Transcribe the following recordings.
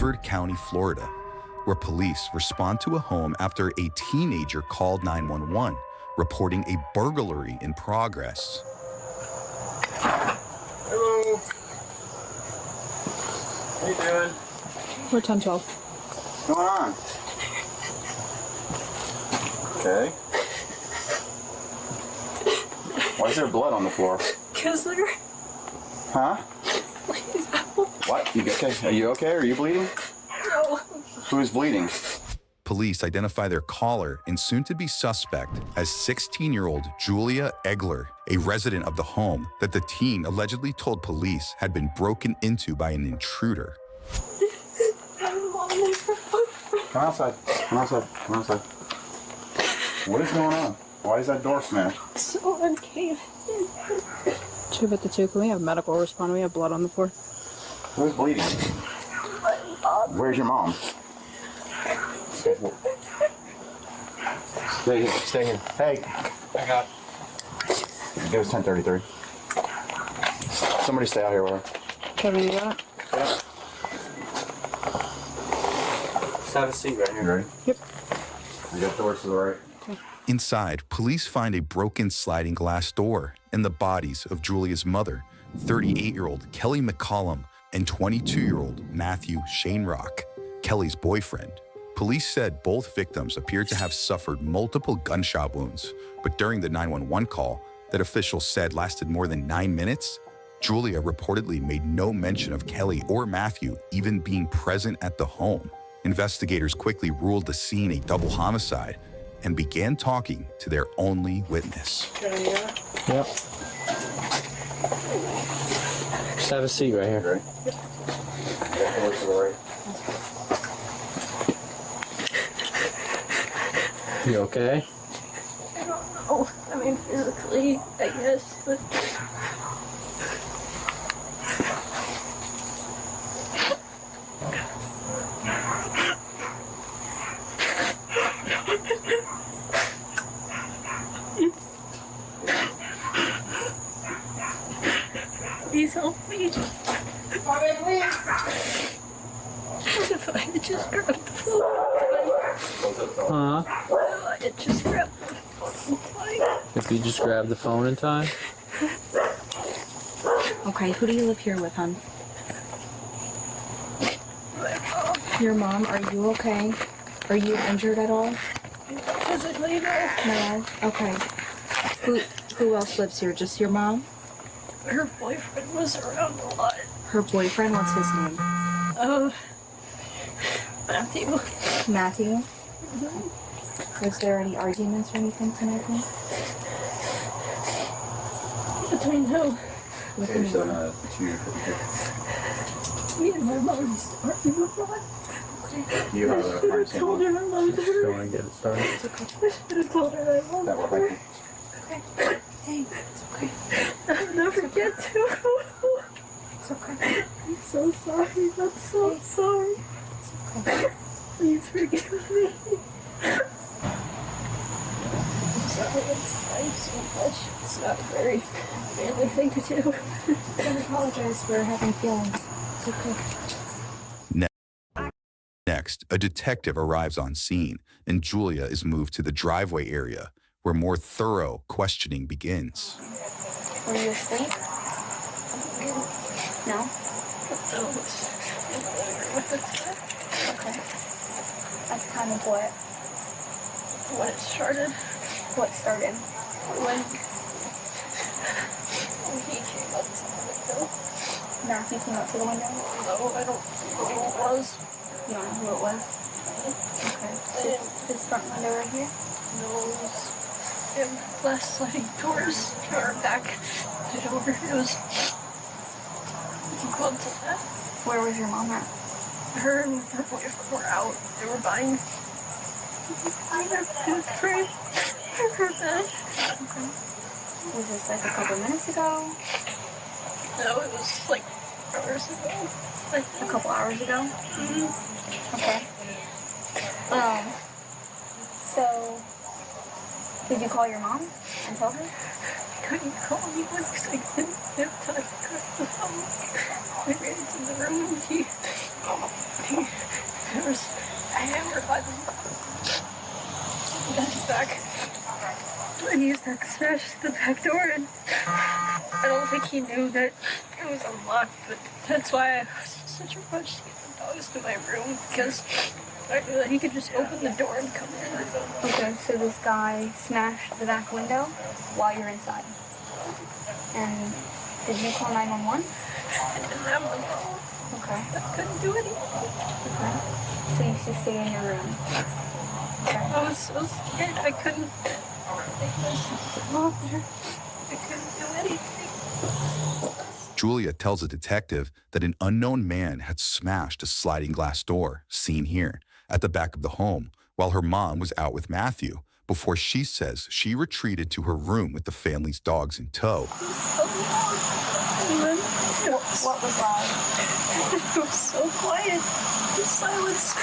Brevard County, Florida, where police respond to a home after a teenager called 911, reporting a burglary in progress. Hello. How you doing? We're 1012. What's going on? Okay. Why is there blood on the floor? Because they're... Huh? What? You okay? Are you okay? Are you bleeding? No. Who's bleeding? Police identify their caller and soon-to-be suspect as 16-year-old Julia Egler, a resident of the home that the teen allegedly told police had been broken into by an intruder. Come outside. Come outside. Come outside. What is going on? Why is that door smashed? So uncanny. 252, can we have medical respond? We have blood on the floor. Who's bleeding? Where's your mom? Stay here. Stay here. Hey. Back up. It was 10:33. Somebody stay out here with her. Kevin, you got it? Yeah. Just have a seat right here. You ready? Yep. I got doors to the right. Inside, police find a broken sliding glass door and the bodies of Julia's mother, 38-year-old Kelley McCollom, and 22-year-old Matthew Szejnrok, Kelley's boyfriend. Police said both victims appeared to have suffered multiple gunshot wounds, but during the 911 call that officials said lasted more than 9 minutes, Julia reportedly made no mention of Kelley or Matthew even being present at the home. Investigators quickly ruled the scene a double homicide and began talking to their only witness. Yep. Just have a seat right here. Ready? Got doors to the right. You okay? I don't know. I mean, physically, I guess, but... Please help me. What if I had just grabbed the phone? Huh? I had just grabbed the phone. If you just grab the phone in time? Okay, who do you live here with, hon? Your mom, are you okay? Are you injured at all? Physically, no. No? Okay. Who else lives here? Just your mom? Her boyfriend was around a lot. Her boyfriend? What's his name? Matthew. Matthew? Was there any arguments or anything tonight? Between who? With Okay, me? so, Me and my mom used to argue a lot. you have a I told her I loved her. Go and get it started. I should have told her I loved that will her. thank you. Hey, it's okay. I'll never get to. It's okay. I'm so sorry. I'm so sorry. It's okay. Please forgive me. I'm sorry. It's so much. It's not a very manly thing to do. I don't apologize for having feelings. It's okay. Next, a detective arrives on scene, and Julia is moved to the driveway area, where more thorough questioning begins. Were you asleep? No? Okay. At the time of what? When it started. What started? When he came up to the window. Matthew came up to the window? No, I don't know who it was. You don't know who it was? Okay. This front window right here? No, it was in glass sliding doors or back door. It was. You can go up to that. Where was your mom at? Her and her boyfriend were out. They were buying their food for her bed. Okay. Was this like a couple minutes ago? No, it was like hours ago. Like A couple hours ago? mm-hmm. Okay. So, did you call your mom and tell her? I couldn't call anyone because I didn't have time to cut the phone. I ran into the room and he I hammered by the back. And he used to smash the back door, and I don't think he knew that it was unlocked, but that's why I was in such a rush to get the dogs to my room, because I knew that he could just open the door and come in. Okay, so this guy smashed the back window while you're inside. And did you call 911? I didn't have my phone. Okay. I couldn't do anything. Okay. So you used to stay in your room. Okay. I was so scared. I couldn't take myself off there. I couldn't do anything. Julia tells a detective that an unknown man had smashed a sliding glass door, seen here, at the back of the home, while her mom was out with Matthew, before she says she retreated to her room with the family's dogs in tow. What was loud? It was so quiet. The silence. I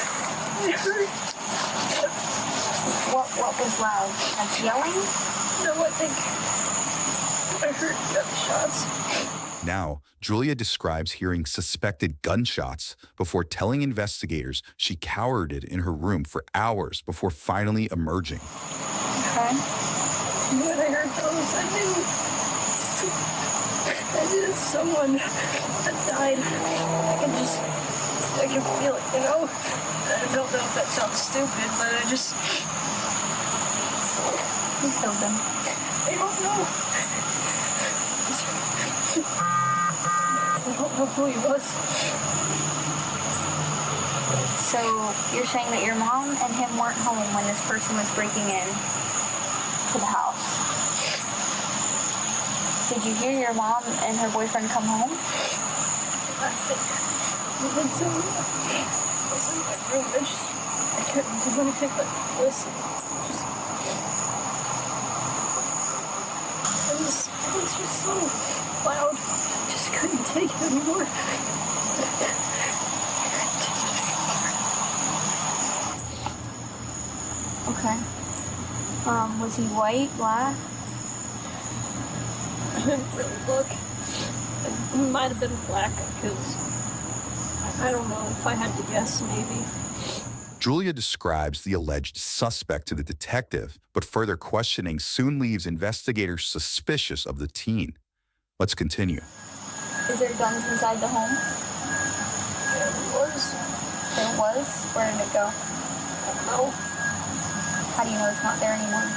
heard. What was loud? Like yelling? No, I think I heard gunshots. Now, Julia describes hearing suspected gunshots before telling investigators she cowered in her room for hours before finally emerging. Okay. When I heard those, I knew someone had died. I can feel it, you know? I don't know if that sounds stupid, but I just... Who killed them? I don't know. I don't know who he was. So you're saying that your mom and him weren't home when this person was breaking in to the house. Did you hear your mom and her boyfriend come home? I think so. I was in my room. I couldn't do anything but listen. And this place was so loud. I just couldn't take it anymore. Okay. Was he white, black? I didn't really look. It might have been black, because I don't know if I had to guess, maybe. Julia describes the alleged suspect to the detective, but further questioning soon leaves investigators suspicious of the teen. Let's continue. Is there guns inside the home? There was. There was? Where did it go? I don't know. How do you know it's not there anymore?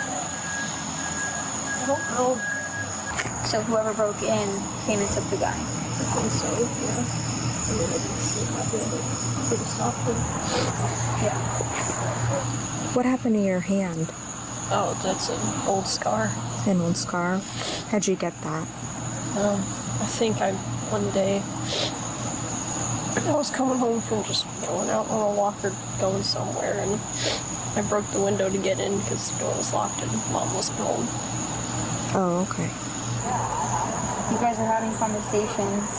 I don't know. So whoever broke in came and took the guy. I think so, yeah. I mean, I didn't see him. I could have stopped him. Yeah. What happened to your hand? Oh, that's an old scar. An old scar? How'd you get that? I think one day, I was coming home from just going out on a walk or going somewhere, and I broke the window to get in because the door was locked and Mom wasn't home. Oh, okay. You guys are having conversations,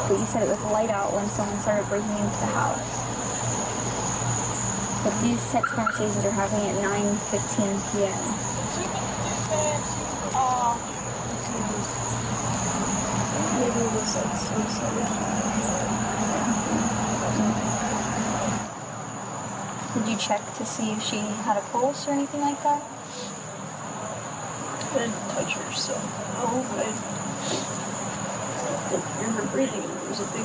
but you said it was light out when someone started breaking into the house. But these text conversations are happening at 9:15 p.m. Maybe it was like suicide. Did you check to see if she had a pulse or anything like that? I didn't touch her, so no, I didn't hear her breathing, and there was a big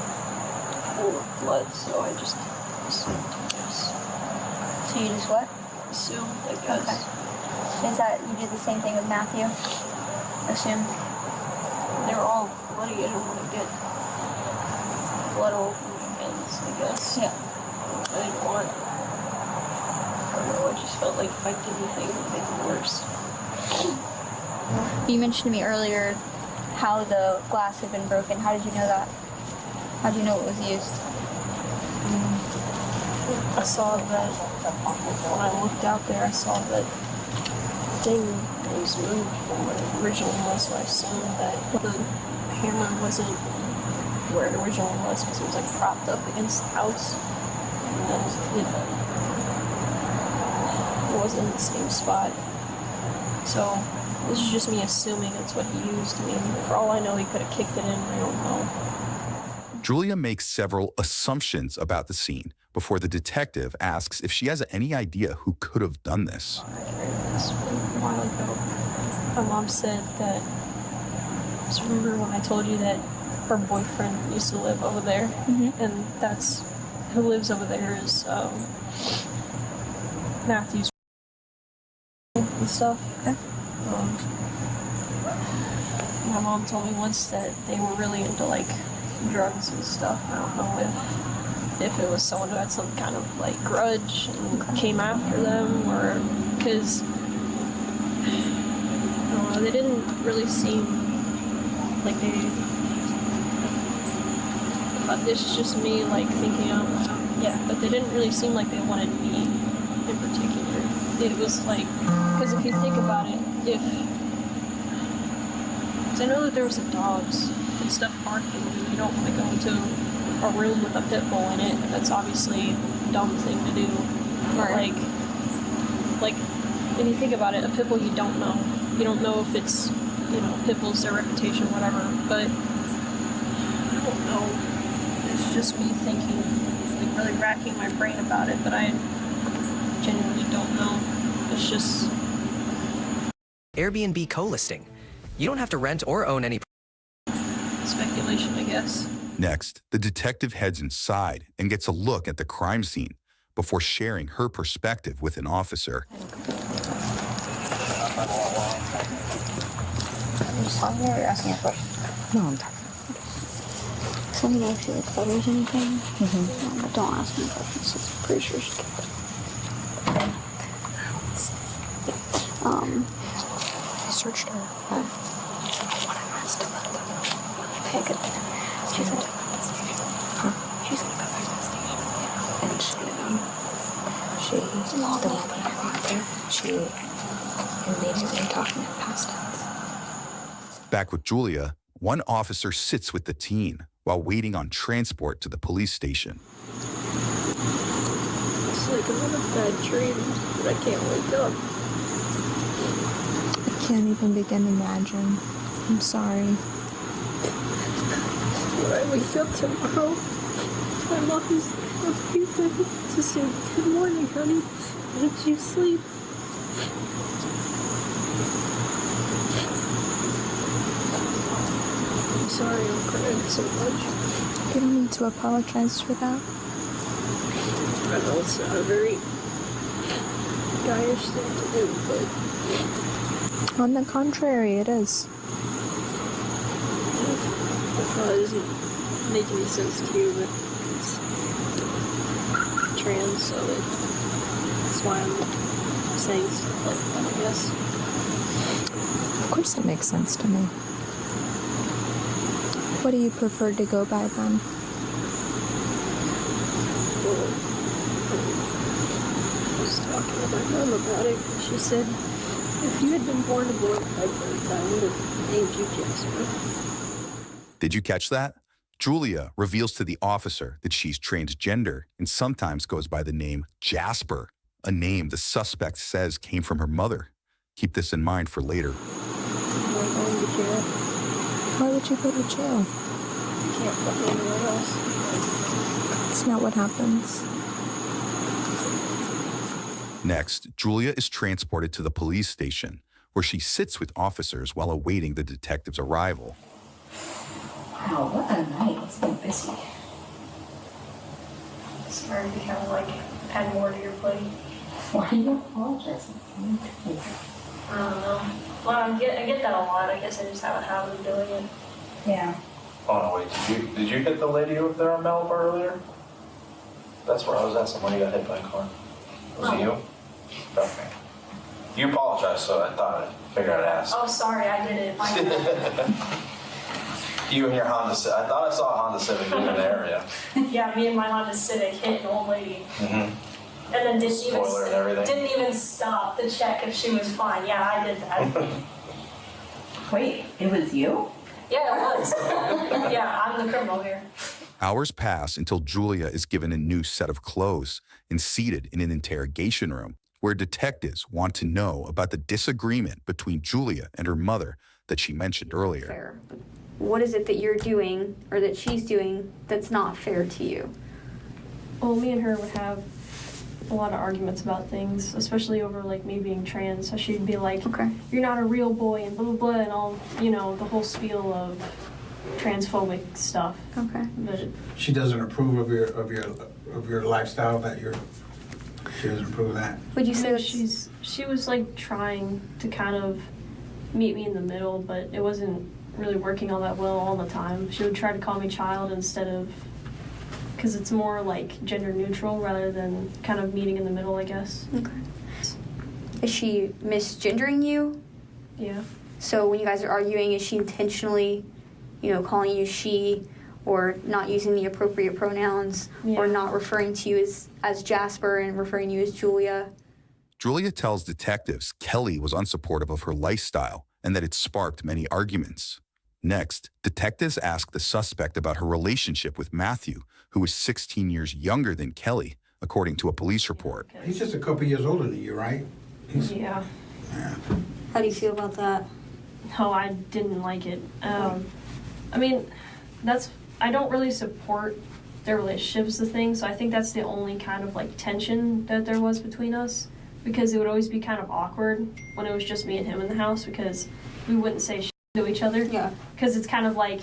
pool of blood, so I just assumed, I guess. So you just what? Assumed, I guess. Okay. Is that, you did the same thing with Matthew? Assume? They were all bloody. I didn't want to get blood all over my hands, I guess. Yeah. I didn't want... I don't know, I just felt like if I did anything, it would make it worse. You mentioned to me earlier how the glass had been broken. How did you know that? How did you know it was used? I saw that when I looked out there, I saw that thing was moved from where it originally was, so I assumed that the hammer wasn't where it originally was because it was like propped up against the house. And it wasn't in the same spot. So this is just me assuming that's what he used. I mean, for all I know, he could have kicked it in. I don't know. Julia makes several assumptions about the scene before the detective asks if she has any idea who could have done this. This was a while ago. My mom said that, just remember when I told you that her boyfriend used to live over there, and that's who lives over there is Matthew's and stuff. My mom told me once that they were really into like drugs and stuff. I don't know if it was someone who had some kind of like grudge and came after them, or because I don't know, they didn't really seem like they. But this is just me like thinking out loud. Yeah, but they didn't really seem like they wanted me in particular. It was like, because if you think about it, because I know that there was some dogs and stuff barking, and you don't want to go into a room with a pit bull in it. That's obviously a dumb thing to do. Right. Like, if you think about it, a pit bull you don't know. You don't know if it's, pit bulls, their reputation, whatever. But I don't know. It's just me thinking, like really racking my brain about it. But I genuinely don't know. It's just Airbnb co-listing. You don't have to rent or own any. speculation, I guess. Next, the detective heads inside and gets a look at the crime scene before sharing her perspective with an officer. I'm just telling you, or you're asking a question? No, I'm talking. So let me know if she like photos or anything. But don't ask me questions. I'm pretty sure she can. I searched her. But what I asked about them. Okay, good. She said to go to the station. She said to go back to the station. And she the woman I brought there, she immediately talking in past tense. Back with Julia, one officer sits with the teen while waiting on transport to the police station. It's like another bad dream, but I can't wake up. I can't even begin to imagine. I'm sorry. When I wake up tomorrow, my mom's to say, "Good morning, honey. Did you sleep?" I'm sorry I'm crying so much. You don't need to apologize for that. I know it's not a very guyish thing to do, but On the contrary, it is. I thought it doesn't make any sense to you, but it's trans, so that's why I'm saying stuff like that, I guess. Of course it makes sense to me. What do you prefer to go by then? Well, I was talking to my mom about it, and she said if you had been born a boy by birth, I would have named you Jasper. Did you catch that? Julia reveals to the officer that she's transgender and sometimes goes by the name Jasper, a name the suspect says came from her mother. Keep this in mind for later. I'm going to jail. Why would you go to jail? You can't put me anywhere else. That's not what happens. Next, Julia is transported to the police station, where she sits with officers while awaiting the detective's arrival. Wow, what a night. It's been busy. Sorry to kind of like add more to your plate. Why are you apologizing? I don't know. Well, I get that a lot. I guess I just have a habit of doing it. Yeah. Oh no, wait, did you hit the lady over there on Malibu earlier? That's where I was asking when you got hit by a car. Was it you? Okay. You apologized, so I thought I'd figure I'd ask. Oh, sorry, I did it. You and your Honda Civic. I thought I saw a Honda Civic in the area. Yeah, me and my Honda Civic hit an old lady. And then Spoiler and everything. didn't even stop to check if she was fine. Yeah, I did that. Wait, it was you? Yeah, it was. Yeah, I'm the criminal here. Hours pass until Julia is given a new set of clothes and seated in an interrogation room where detectives want to know about the disagreement between Julia and her mother that she mentioned earlier. Fair. What is it that you're doing or that she's doing that's not fair to you? Well, me and her would have a lot of arguments about things, especially over like me being trans. So she'd be like, Okay. "You're not a real boy," and blah blah blah, and all, you know, the whole spiel of transphobic stuff. Okay. But She doesn't approve of your lifestyle, she doesn't approve of that. Would you say that she was like trying to kind of meet me in the middle, but it wasn't really working all that well all the time. She would try to call me child instead of, because it's more like gender neutral rather than kind of meeting in the middle, I guess. Okay. Is she misgendering you? Yeah. So when you guys are arguing, is she intentionally, you know, calling you she, or not using the appropriate pronouns, Yeah. or not referring to you as Jasper and referring to you as Julia? Julia tells detectives Kelley was unsupportive of her lifestyle and that it sparked many arguments. Next, detectives ask the suspect about her relationship with Matthew, who was 16 years younger than Kelley, according to a police report. He's just a couple years older than you, right? Yeah. How do you feel about that? No, I didn't like it. I mean, I don't really support their relationship as the thing, so I think that's the only kind of like tension that there was between us, because it would always be kind of awkward when it was just me and him in the house, because we wouldn't say shit to each other. Yeah. Because it's kind of like,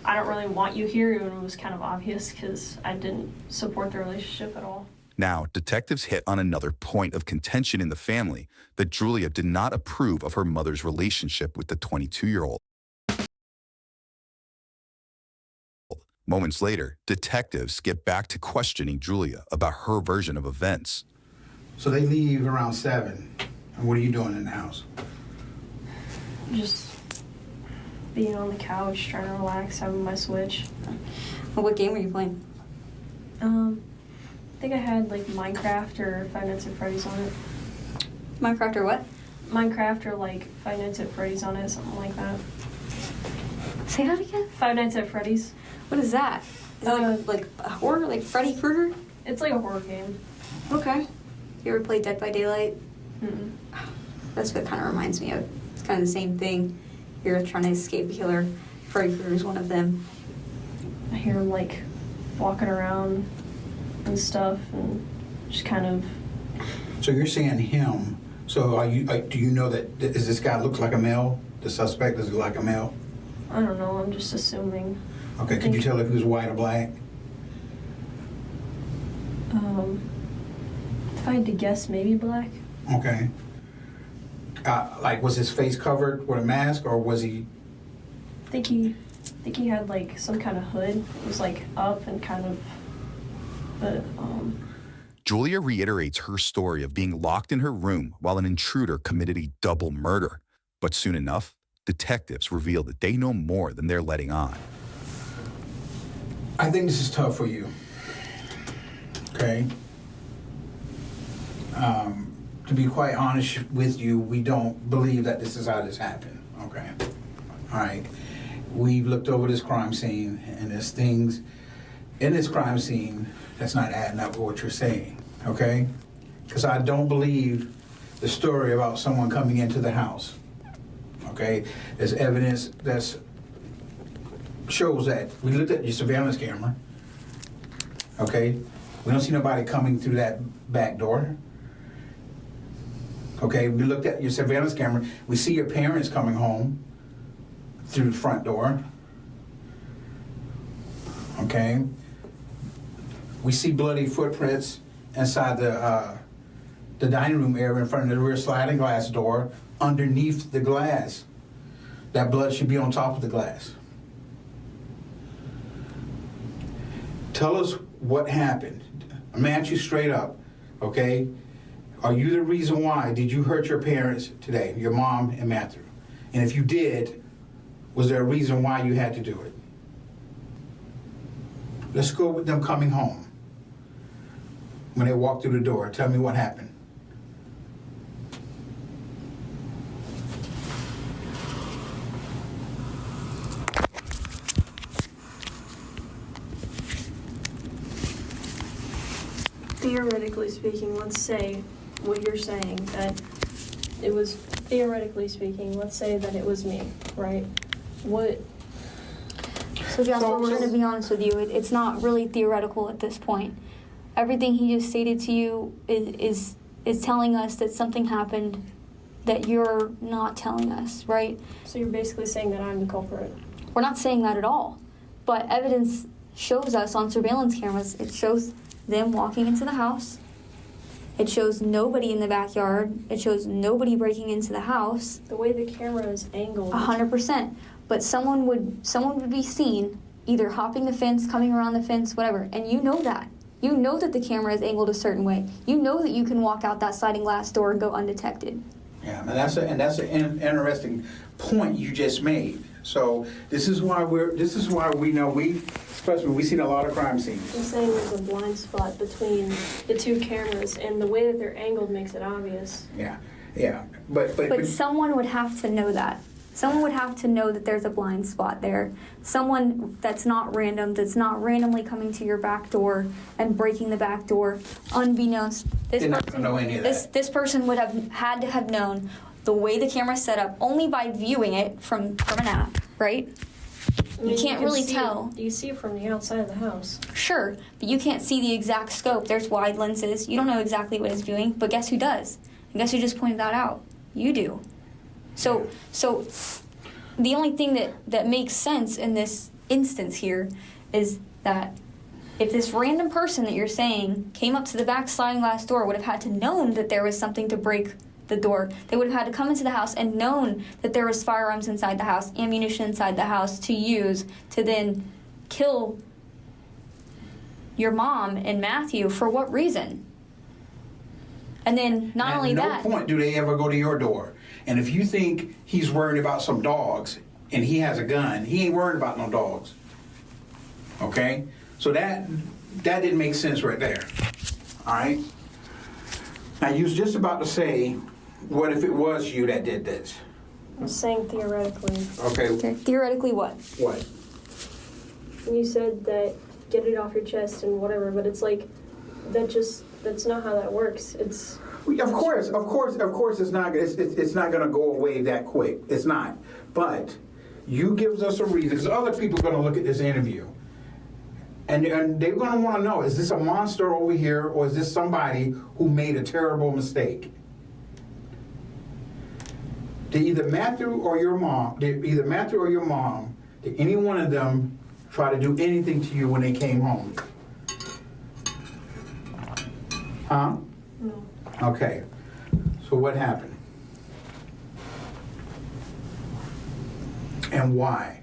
I don't really want you here, and it was kind of obvious because I didn't support the relationship at all. Now, detectives hit on another point of contention in the family, that Julia did not approve of her mother's relationship with the 22-year-old. Moments later, detectives get back to questioning Julia about her version of events. So they leave around 7. And what are you doing in the house? Just being on the couch, trying to relax, having my Switch. Well, what game were you playing? I think I had like Minecraft or Five Nights at Freddy's on it. Minecraft or what? Minecraft or like Five Nights at Freddy's on it, something like that. Say that again? Five Nights at Freddy's. What is that? Is that like a horror, like Freddy Krueger? It's like a horror game. Okay. You ever played Dead by Daylight? Mm-mm. That's what it kind of reminds me of. It's kind of the same thing. You're trying to escape a killer. Freddy Krueger's one of them. I hear him like walking around and stuff, and just kind of. So you're saying him. So do you know that, does this guy look like a male? The suspect, does he look like a male? I don't know. I'm just assuming. Okay, could you tell if he was white or black? If I had to guess, maybe black. Okay. Like, was his face covered with a mask, or was he? I think he had like some kind of hood. It was like up and kind of, but Julia reiterates her story of being locked in her room while an intruder committed a double murder. But soon enough, detectives reveal that they know more than they're letting on. I think this is tough for you. Okay. To be quite honest with you, we don't believe that this is how this happened. Okay. All right. We've looked over this crime scene, and there's things in this crime scene that's not adding up with what you're saying. Okay. Because I don't believe the story about someone coming into the house. Okay. There's evidence that shows that. We looked at your surveillance camera. Okay. We don't see nobody coming through that back door. Okay, we looked at your surveillance camera. We see your parents coming home through the front door. Okay. We see bloody footprints inside the dining room area in front of the rear sliding glass door underneath the glass. That blood should be on top of the glass. Tell us what happened. I'm gonna ask you straight up, okay? Are you the reason why? Did you hurt your parents today, your mom and Matthew? And if you did, was there a reason why you had to do it? Let's go with them coming home. When they walked through the door, tell me what happened. Theoretically speaking, let's say what you're saying, that it was theoretically speaking, let's say that it was me, right? What? So Jasper, we're going to be honest with you. It's not really theoretical at this point. Everything he just stated to you is telling us that something happened that you're not telling us, right? So you're basically saying that I'm the culprit. We're not saying that at all. But evidence shows us on surveillance cameras, it shows them walking into the house. It shows nobody in the backyard. It shows nobody breaking into the house. The way the camera is angled. 100%. But someone would be seen either hopping the fence, coming around the fence, whatever. And you know that. You know that the camera is angled a certain way. You know that you can walk out that sliding glass door and go undetected. Yeah, and that's an interesting point you just made. So this is why we know especially we've seen a lot of crime scenes. I'm saying there's a blind spot between the two cameras, and the way that they're angled makes it obvious. Yeah. But someone would have to know that. Someone would have to know that there's a blind spot there. Someone that's not random, that's not randomly coming to your back door and breaking the back door, unbeknownst. They're not gonna know any of that. This person would have had to have known the way the camera's set up only by viewing it from an app, right? I mean, you can't really tell. You see it from the outside of the house. Sure, but you can't see the exact scope. There's wide lenses. You don't know exactly what it's viewing, but guess who does? And guess who just pointed that out? You do. So the only thing that makes sense in this instance here is that if this random person that you're saying came up to the back sliding glass door would have had to known that there was something to break the door, they would have had to come into the house and known that there was firearms inside the house, ammunition inside the house to use to then kill your mom and Matthew. For what reason? And then not only that... At no point do they ever go to your door. And if you think he's worried about some dogs and he has a gun, he ain't worried about no dogs. Okay? So that didn't make sense right there. All right? Now, you was just about to say, what if it was you that did this? I'm saying theoretically. Okay. Theoretically what? What? You said that get it off your chest and whatever, but it's like, that's not how that works. It's... Of course, it's not going to go away that quick. It's not. But you gives us a reason, because other people are going to look at this interview, and they're going to want to know: is this a monster over here, or is this somebody who made a terrible mistake? Did either Matthew or your mom? Did any one of them try to do anything to you when they came home? Huh? No. Okay, so what happened? And why?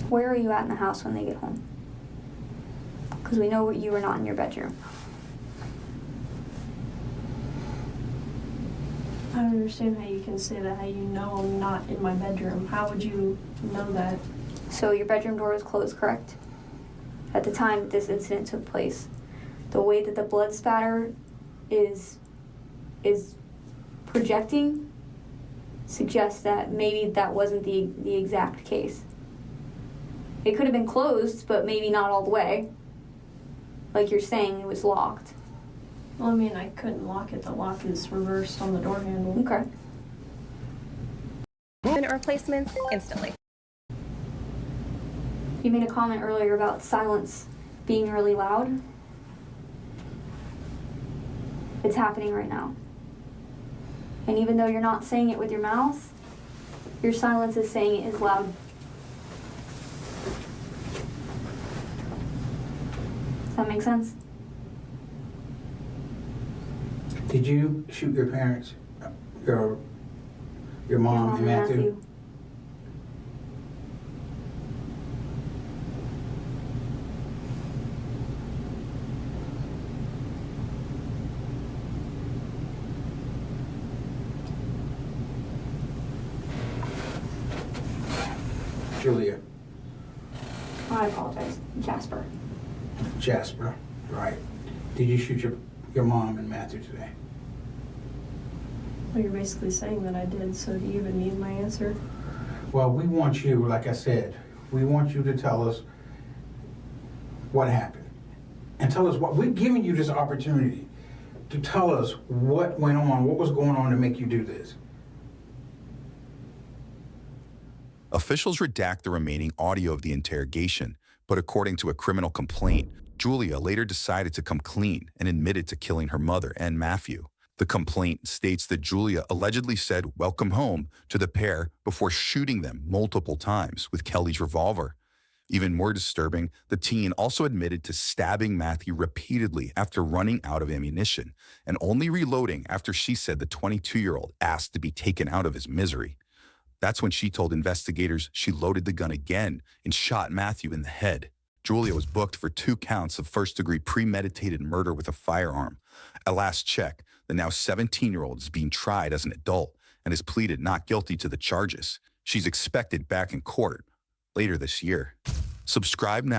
Where are you at in the house when they get home? Because we know you were not in your bedroom. I don't understand how you can say that, how you know I'm not in my bedroom. How would you know that? So your bedroom door was closed, correct? At the time that this incident took place. The way that the blood spatter is projecting suggests that maybe that wasn't the exact case. It could have been closed, but maybe not all the way. Like you're saying, it was locked. Well, I mean, I couldn't lock it. The lock is reversed on the door handle. Okay. Unit replacements instantly. You made a comment earlier about silence being really loud. It's happening right now. And even though you're not saying it with your mouth, your silence is saying it is loud. Does that make sense? Did you shoot your parents, your mom and Matthew? Julia. I apologize. Jasper, right. Did you shoot your mom and Matthew today? Well, you're basically saying that I did, so do you even need my answer? Well, we want you, like I said, we want you to tell us what happened. and tell us what, we're giving you this opportunity to tell us what went on, what was going on to make you do this. Officials redact the remaining audio of the interrogation, but according to a criminal complaint, Julia later decided to come clean and admitted to killing her mother and Matthew. The complaint states that Julia allegedly said "welcome home" to the pair before shooting them multiple times with Kelley's revolver. Even more disturbing, the teen also admitted to stabbing Matthew repeatedly after running out of ammunition and only reloading after she said the 22-year-old asked to be taken out of his misery. That's when she told investigators she loaded the gun again and shot Matthew in the head. Julia was booked for 2 counts of first-degree premeditated murder with a firearm. At last check, the now 17-year-old is being tried as an adult and has pleaded not guilty to the charges. She's expected back in court later this year. Subscribe now.